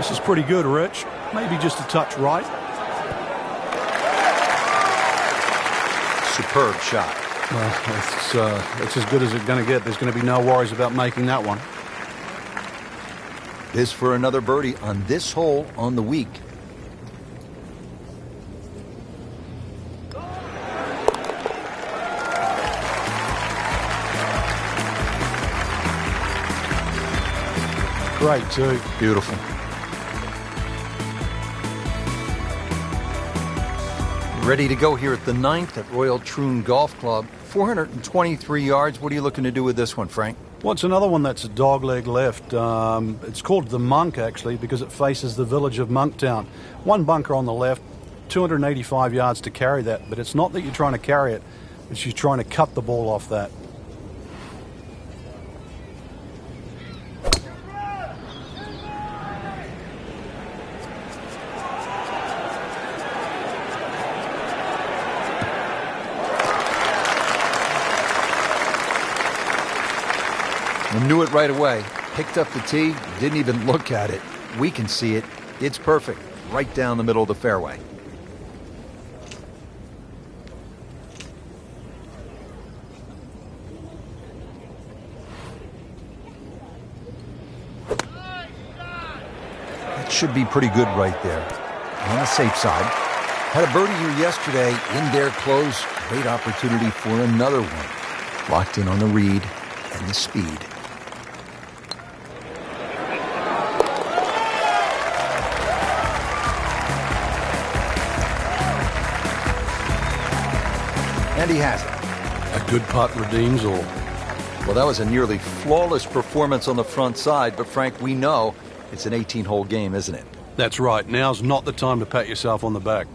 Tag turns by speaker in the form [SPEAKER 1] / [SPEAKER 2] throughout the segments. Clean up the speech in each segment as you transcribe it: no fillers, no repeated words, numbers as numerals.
[SPEAKER 1] This is pretty good, Rich. Maybe just a touch right.
[SPEAKER 2] Superb shot.
[SPEAKER 1] Well, it's as good as it's going to get. There's going to be no worries about making that one.
[SPEAKER 2] This for another birdie on this hole on the week.
[SPEAKER 1] Great, too.
[SPEAKER 2] Beautiful. Ready to go here at the 9th at Royal Troon Golf Club. 423 yards. What are you looking to do with this one, Frank?
[SPEAKER 1] Well, it's another one that's a dogleg left. It's called the Monk, actually, because it faces the village of Monktown. One bunker on the left, 285 yards to carry that. But it's not that you're trying to carry it. It's you're trying to cut the ball off that.
[SPEAKER 2] I knew it right away. Picked up the tee, didn't even look at it. We can see it. It's perfect. Right down the middle of the fairway. That should be pretty good right there. On the safe side. Had a birdie here yesterday in their close. Great opportunity for another one. Locked in on the read and the speed. And he has it.
[SPEAKER 1] A good putt redeems all.
[SPEAKER 2] Well, that was a nearly flawless performance on the front side, but Frank, we know it's an 18-hole game, isn't it?
[SPEAKER 1] That's right. Now's not the time to pat yourself on the back.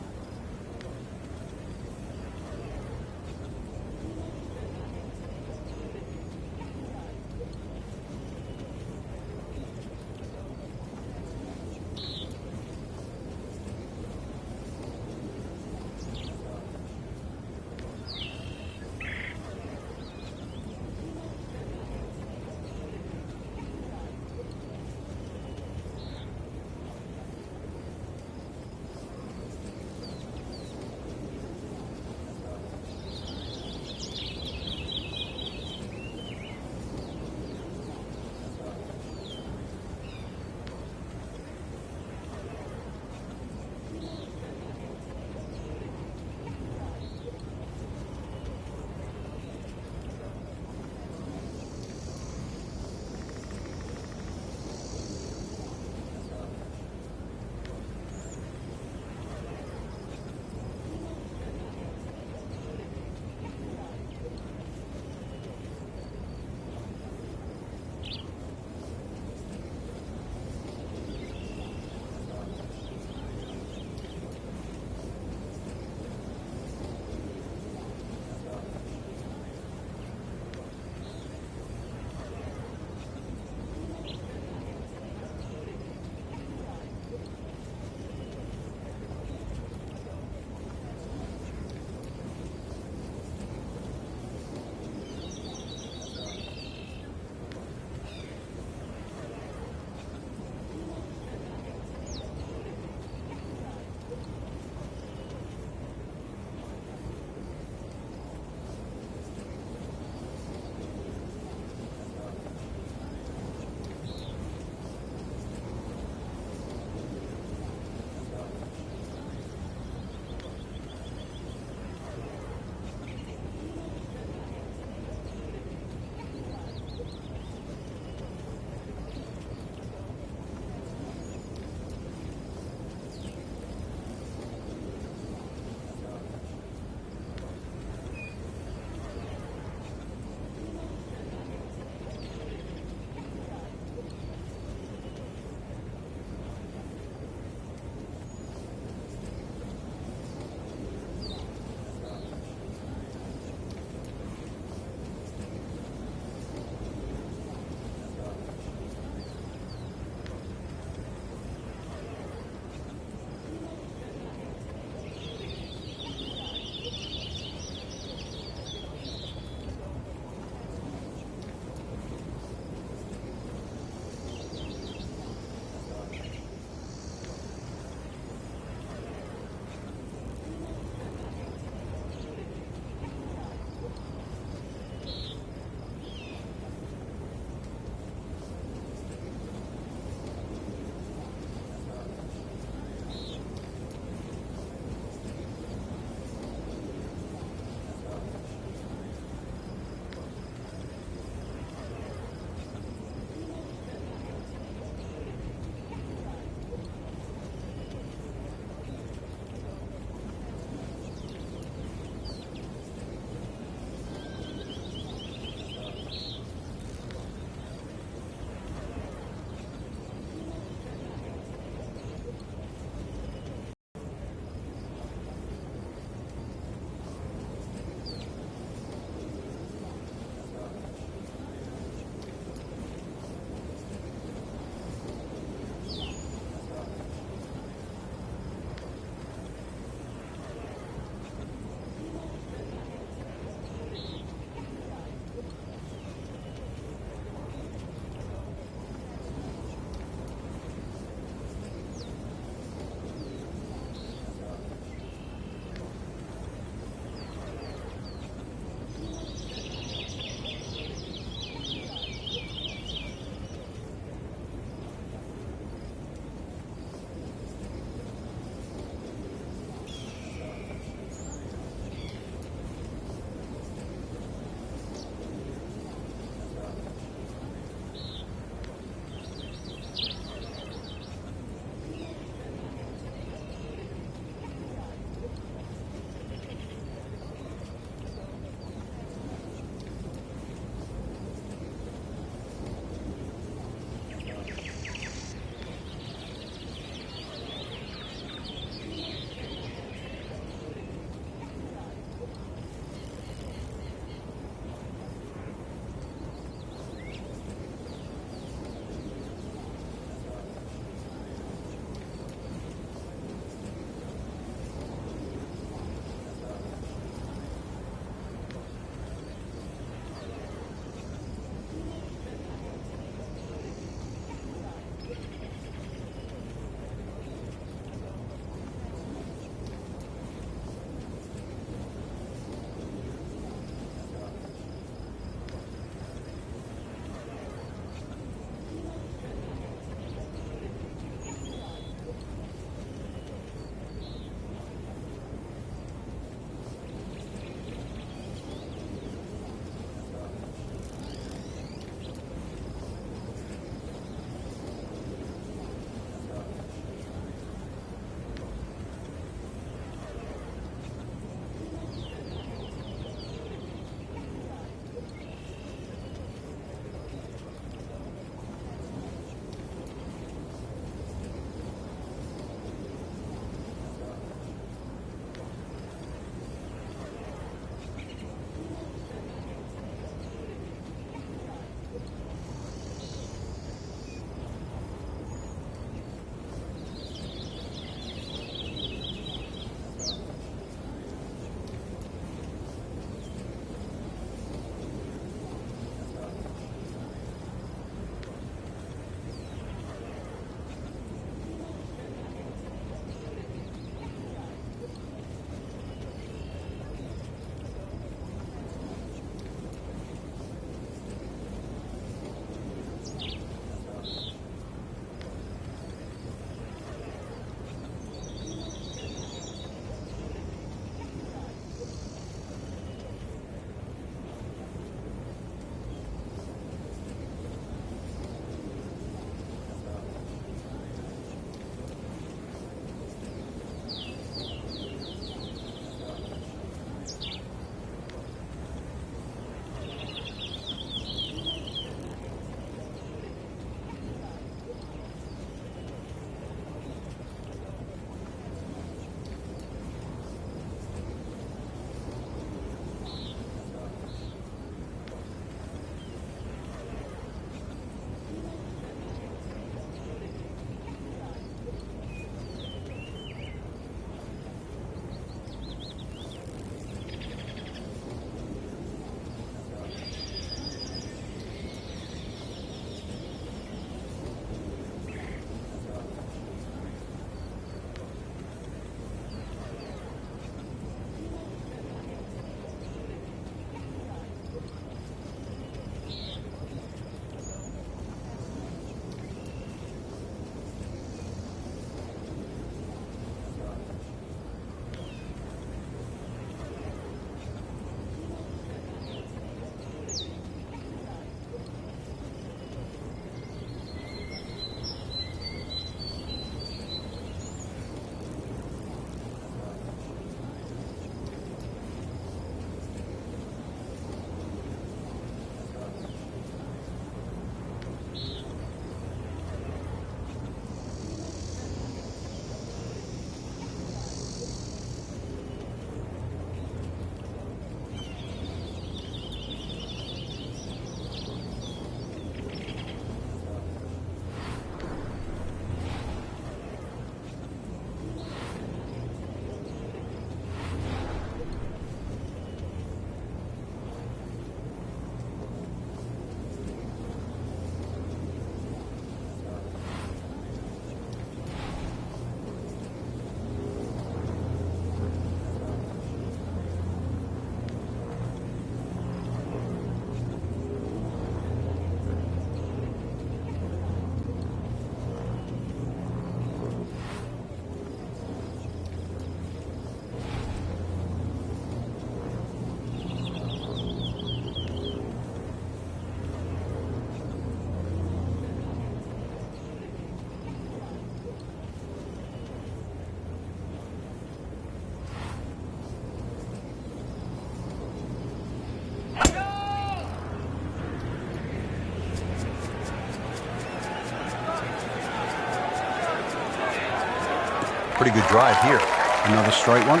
[SPEAKER 2] pretty good drive here.
[SPEAKER 1] Another straight one.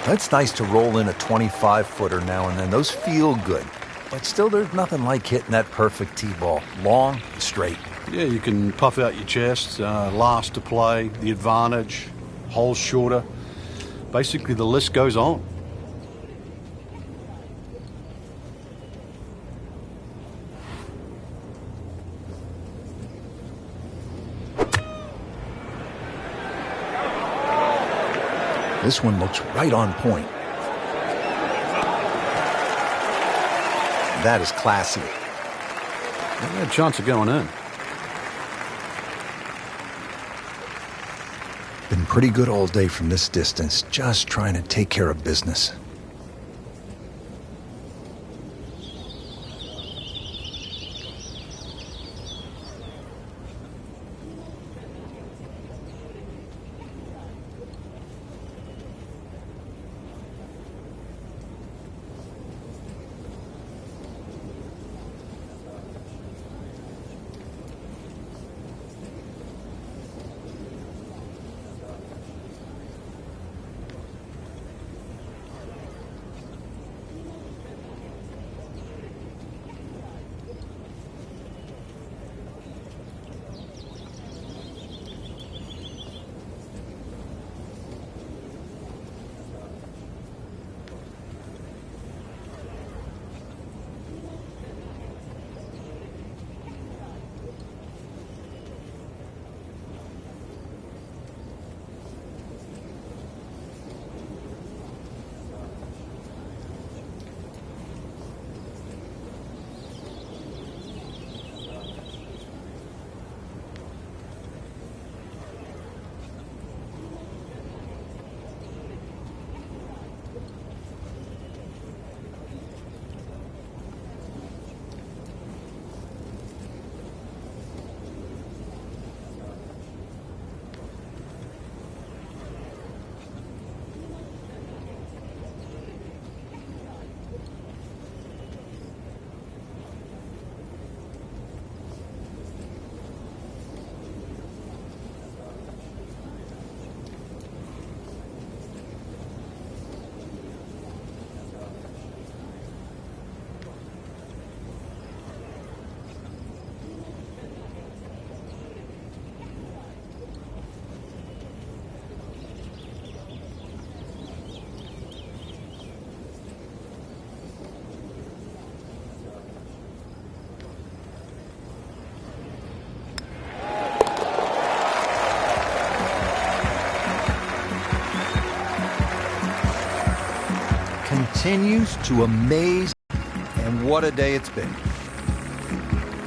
[SPEAKER 2] It's nice to roll in a 25-footer now and then. Those feel good. But still, there's nothing like hitting that perfect tee ball. Long and straight.
[SPEAKER 1] Yeah, you can puff out your chest, last to play, the advantage, holes shorter. Basically, the list goes on.
[SPEAKER 2] This one looks right on point. That is classy.
[SPEAKER 1] They had a chance of going in.
[SPEAKER 2] Been pretty good all day from this distance, just trying to take care of business. Continues to amaze, and what a day it's been.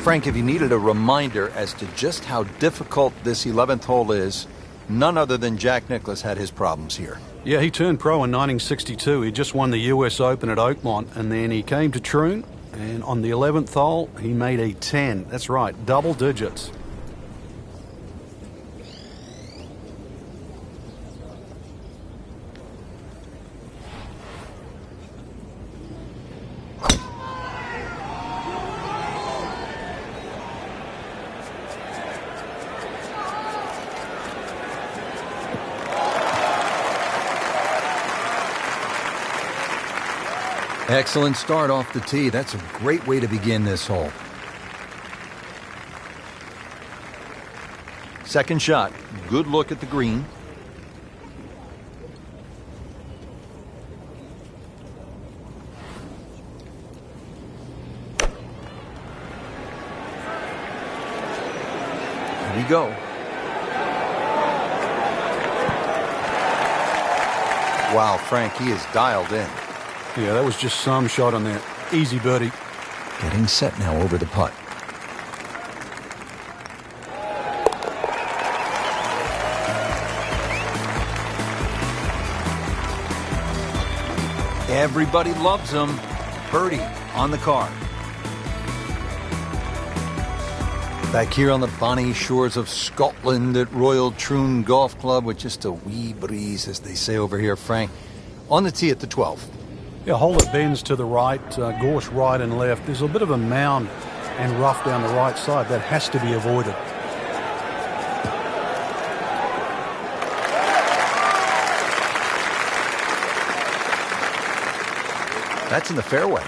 [SPEAKER 2] Frank, if you needed a reminder as to just how difficult this 11th hole is, none other than Jack Nicklaus had his problems here.
[SPEAKER 1] Yeah, he turned pro in 1962. He just won the US Open at Oakmont, and then he came to Troon, and on the 11th hole, he made a 10. That's right, double digits.
[SPEAKER 2] Excellent start off the tee. That's a great way to begin this hole. Second shot. Good look at the green. Here we go. Wow, Frank, he is dialed in.
[SPEAKER 1] Yeah, that was just some shot on there. Easy birdie.
[SPEAKER 2] Getting set now over the putt. Everybody loves him. Birdie on the card. Back here on the bonny shores of Scotland at Royal Troon Golf Club with just a wee breeze, as they say over here, Frank. On the tee at the 12th.
[SPEAKER 1] Yeah, hole that bends to the right, gorse right and left. There's a bit of a mound and rough down the right side. That has to be avoided.
[SPEAKER 2] That's in the fairway.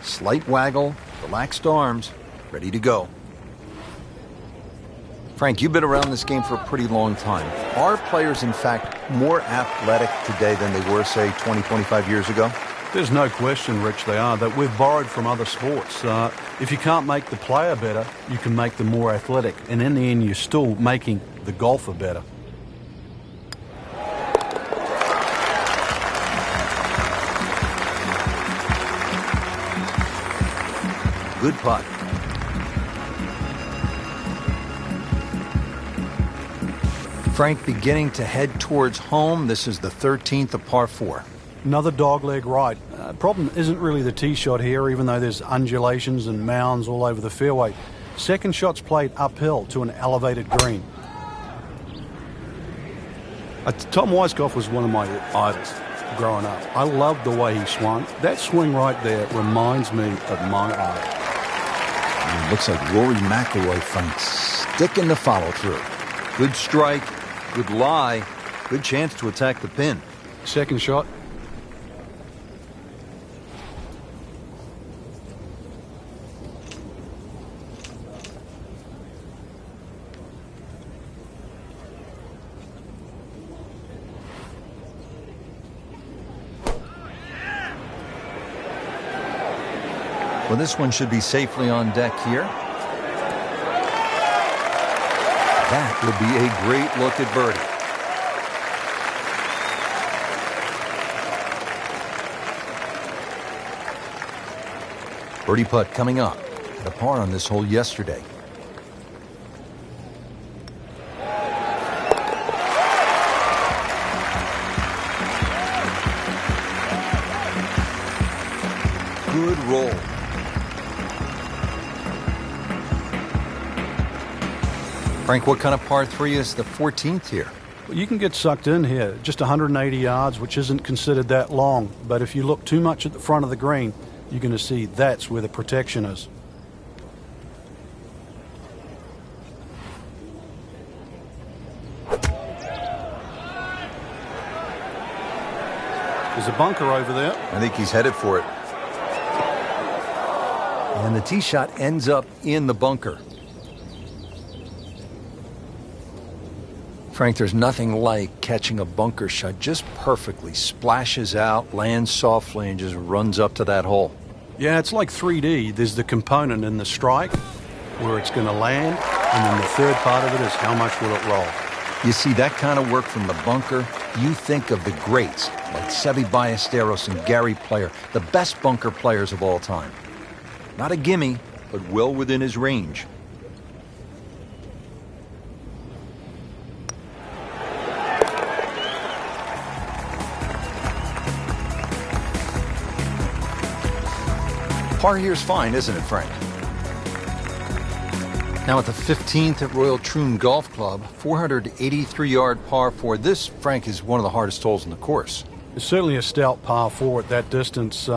[SPEAKER 2] Slight waggle, relaxed arms, ready to go. Frank, you've been around this game for a pretty long time. Are players, in fact, more athletic today than they were, say, 20, 25 years ago?
[SPEAKER 1] There's no question, Rich, they are. That we've borrowed from other sports. If you can't make the player better, you can make them more athletic. And in the end, you're still making the golfer better.
[SPEAKER 2] Good putt. Frank beginning to head towards home. This is the 13th of par 4.
[SPEAKER 1] Another dogleg right. Problem isn't really the tee shot here, even though there's undulations and mounds all over the fairway. Second shot's played uphill to an elevated green. Tom Weiskopf was one of my idols growing up. I loved the way he swung. That swing right there reminds me of my idol.
[SPEAKER 2] Looks like Rory McIlroy, Frank, sticking the follow through. Good strike, good lie, good chance to attack the pin.
[SPEAKER 1] Second shot.
[SPEAKER 2] Well, this one should be safely on deck here. That would be a great look at birdie. Birdie putt coming up. Had a par on this hole yesterday. Good roll. Frank, what kind of par 3 is the 14th here?
[SPEAKER 1] Well, you can get sucked in here. Just 180 yards, which isn't considered that long. But if you look too much at the front of the green, you're going to see that's where the protection is. There's a bunker over there.
[SPEAKER 2] I think he's headed for it. And the tee shot ends up in the bunker. Frank, there's nothing like catching a bunker shot just perfectly. Splashes out, lands softly, and just runs up to that hole.
[SPEAKER 1] Yeah, it's like 3D. There's the component in the strike where it's going to land, and then the third part of it is how much will it roll.
[SPEAKER 2] You see that kind of work from the bunker, you think of the greats like Seve Ballesteros and Gary Player, the best bunker players of all time. Not a gimme, but well within his range. Par here's fine, isn't it, Frank? Now at the 15th at Royal Troon Golf Club, 483-yard par 4. This, Frank, is one of the hardest holes in the course.
[SPEAKER 1] It's certainly a stout par 4 at that distance.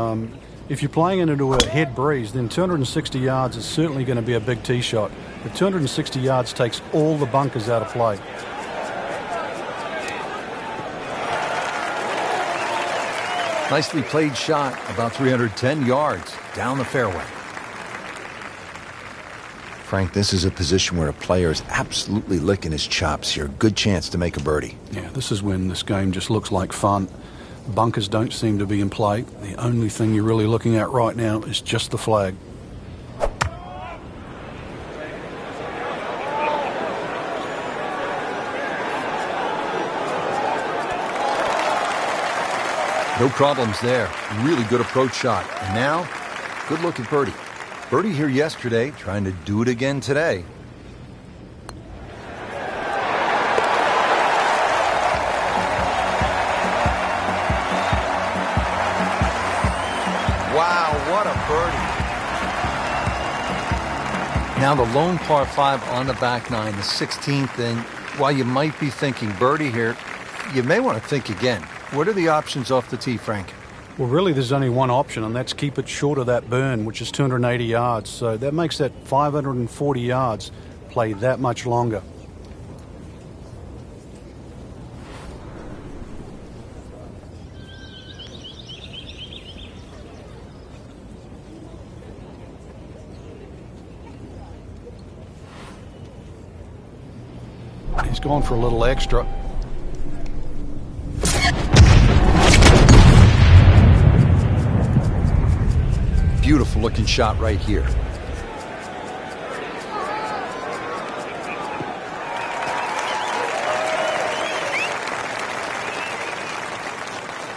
[SPEAKER 1] If you're playing it into a head breeze, then 260 yards is certainly going to be a big tee shot. But 260 yards takes all the bunkers out of play.
[SPEAKER 2] Nicely played shot, about 310 yards down the fairway. Frank, this is a position where a player is absolutely licking his chops here. Good chance to make a birdie.
[SPEAKER 1] Yeah, this is when this game just looks like fun. Bunkers don't seem to be in play. The only thing you're really looking at right now is just the flag.
[SPEAKER 2] No problems there. Really good approach shot. And now, good look at birdie. Birdie here yesterday, trying to do it again today. Wow, what a birdie. Now the lone par 5 on the back nine, the 16th. And while you might be thinking birdie here, you may want to think again. What are the options off the tee, Frank?
[SPEAKER 1] Well, really, there's only one option, and that's keep it short of that burn, which is 280 yards. So that makes that 540 yards play that much longer. He's gone for a little extra.
[SPEAKER 2] Beautiful looking shot right here.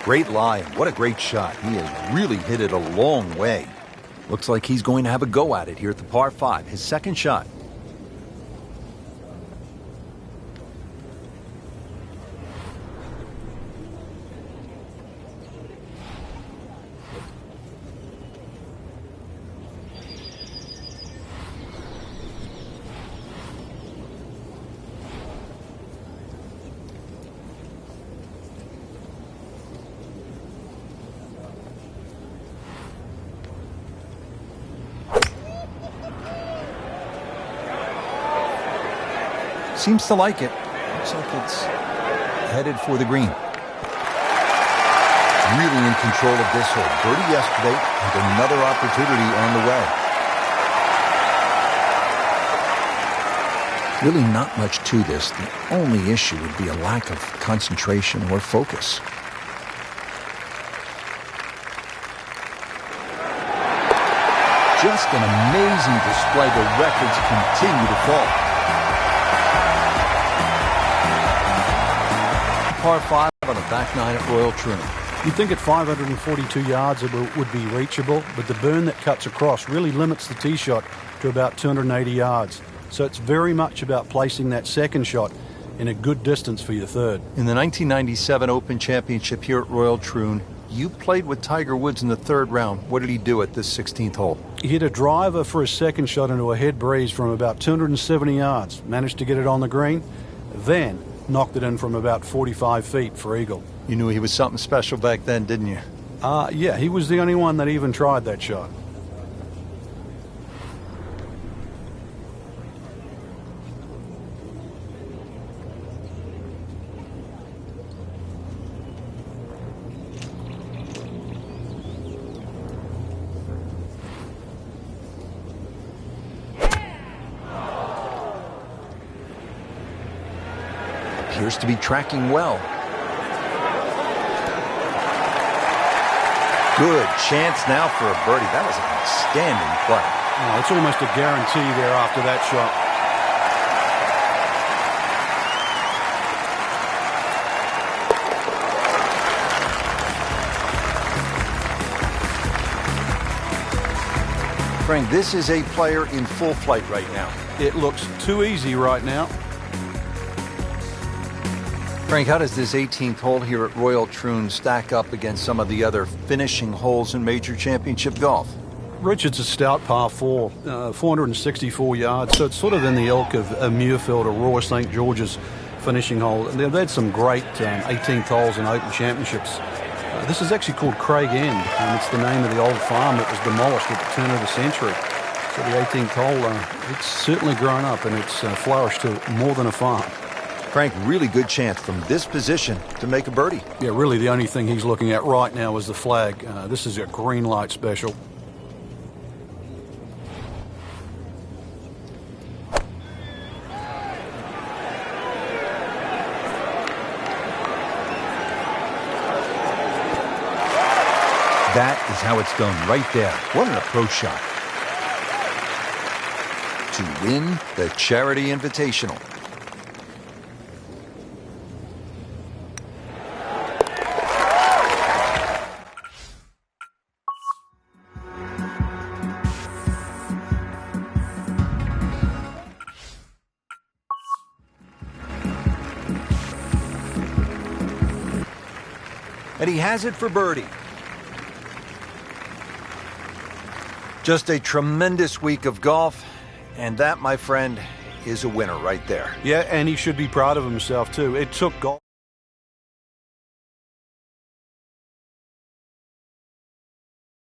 [SPEAKER 2] Great lie. What a great shot. He has really hit it a long way. Looks like he's going to have a go at it here at the par 5, his second shot. Seems to like it. Looks like it's headed for the green. Really in control of this hole. Birdie yesterday with another opportunity on the way. Really not much to this. The only issue would be a lack of concentration or focus. Just an amazing display. The records continue to fall. Par 5 on the back 9 at Royal Troon.
[SPEAKER 1] You'd think at 542 yards it would be reachable, but the burn that cuts across really limits the tee shot to about 280 yards. So it's very much about placing that second shot in a good distance for your third.
[SPEAKER 2] In the 1997 Open Championship here at Royal Troon, you played with Tiger Woods in the third round. What did he do at this 16th hole?
[SPEAKER 1] He hit a driver for his second shot into a head breeze from about 270 yards. Managed to get it on the green, then knocked it in from about 45 feet for eagle.
[SPEAKER 2] You knew he was something special back then, didn't you?
[SPEAKER 1] Yeah, he was the only one that even tried that shot.
[SPEAKER 2] Appears to be tracking well. Good chance now for a birdie. That was an outstanding play.
[SPEAKER 1] Oh, it's almost a guarantee there after that shot.
[SPEAKER 2] Frank, this is a player in full flight right now.
[SPEAKER 1] It looks too easy right now.
[SPEAKER 2] Frank, how does this 18th hole here at Royal Troon stack up against some of the other finishing holes in major championship golf?
[SPEAKER 1] Richard's a stout par 4, 464 yards, so it's sort of in the ilk of a Muirfield or Royal St. George's finishing hole. They've had some great 18th holes in Open Championships. This is actually called Craig End, and it's the name of the old farm that was demolished at the turn of the century. So the 18th hole, it's certainly grown up and it's flourished to more than a farm.
[SPEAKER 2] Frank, really good chance from this position to make a birdie.
[SPEAKER 1] Yeah, really the only thing he's looking at right now is the flag. This is a green light special.
[SPEAKER 2] That is how it's done right there. What an approach shot. To win the Charity Invitational. And he has it for birdie. Just a tremendous week of golf, and that, my friend, is a winner right there.
[SPEAKER 1] Yeah, and he should be proud of himself, too. It took golf.